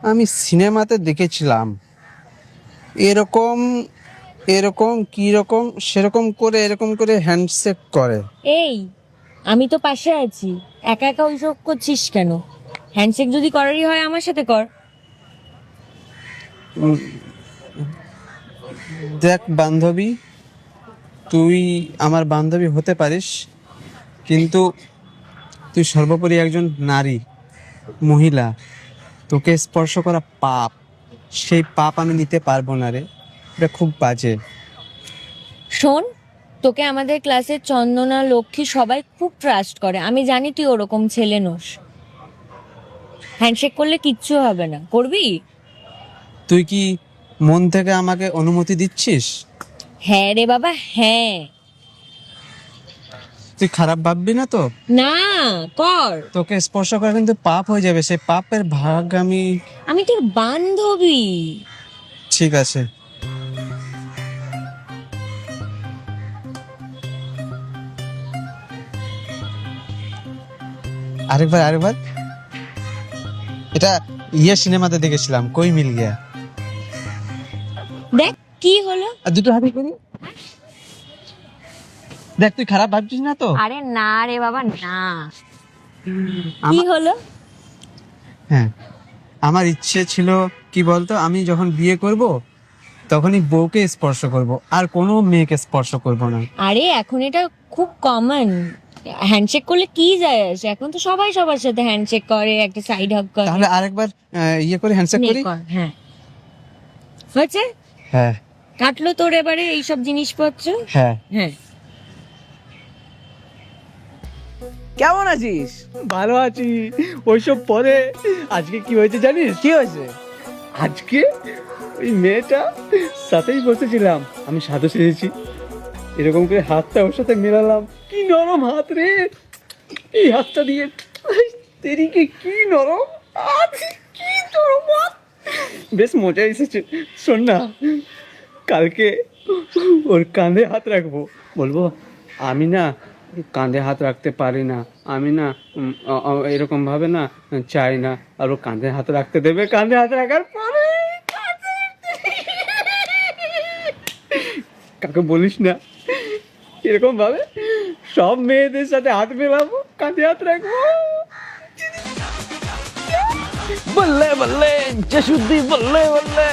আমি সিনেমাতে দেখেছিলাম এরকম এরকম কি রকম সেরকম করে এরকম করে হ্যান্ডশেক করে। এই, আমি তো পাশে আছি, একা একা ওইসব করছিস কেন? হ্যান্ডশেক যদি করারই হয় আমার সাথে কর। দেখ বান্ধবী, তুই আমার বান্ধবী হতে পারিস, কিন্তু তুই সর্বোপরি একজন নারী, মহিলা। তোকে স্পর্শ করা পাপ, সেই পাপ আমি নিতে পারবো না রে। এটা খুব বাজে। শোন, তোকে আমাদের ক্লাসের চন্দনা, লক্ষ্মী সবাই খুব ট্রাস্ট করে, আমি জানি তুই ওরকম ছেলে নোস। হ্যান্ডশেক করলে কিচ্ছু হবে না, করবি? তুই কি মন থেকে আমাকে অনুমতি দিচ্ছিস? হ্যাঁ রে বাবা, হ্যাঁ। তুই খারাপ ভাববি না তো? না, কর। তোকে স্পর্শ করা কিন্তু পাপ হয়ে যাবে, সেই পাপের ভাগ আমি। আমি তোর বান্ধবী। ঠিক আছে। আরেকবার আরেকবার। এটা সিনেমাতে দেখেছিলাম, কই মিল গিয়া। দেখ কি হলো। আর দুটো হাতে করি। দেখ, তুই খারাপ ভাবছিস না তো? আরে না রে বাবা, না। কি আমা- হলো? হ্যাঁ, আমার ইচ্ছে ছিল কি বলতো, আমি যখন বিয়ে করব তখনই বউকে স্পর্শ করব, আর কোনো মেয়েকে স্পর্শ করব না। আরে এখন এটা খুব কমন, হ্যান্ডশেক করলে কি যায় আসে, এখন তো সবাই সবার সাথে হ্যান্ডশেক করে, একটা সাইড হাগ করে। তাহলে আরেকবার করে হ্যান্ডশেক নে করি। কর, হ্যাঁ। হয়েছে? হ্যাঁ কাটলো তোর এবারে এইসব জিনিসপত্র? হ্যাঁ। হ্যাঁ। কেমন আছিস? ভালো আছি। ওইসব পরে আজকে কি হয়েছে জানিস? কি হয়েছে? আজকে ওই মেয়েটা সাথেই বসেছিলাম, আমি সাধু সেজেছি, এরকম করে হাতটা ওর সাথে মেলালাম, কি নরম হাত রে! এই হাতটা দিয়ে তেরিকে কি নরম হাত, কি নরম হাত! বেশ মজা এসেছে। শোন না, কালকে ওর কাঁধে হাত রাখবো, বলবো আমি না কাঁধে হাত রাখতে পারি না, আমি না এরকম ভাবে না চাই না, আর ও কাঁধে হাত রাখতে দেবে। কাঁধে হাত রাখার পরে কাকে বলিস না, এরকম ভাবে সব মেয়েদের সাথে হাত মেলাবো, কাঁধে হাত রাখবো। বললে বললে জসুদ্দি বললে বললে।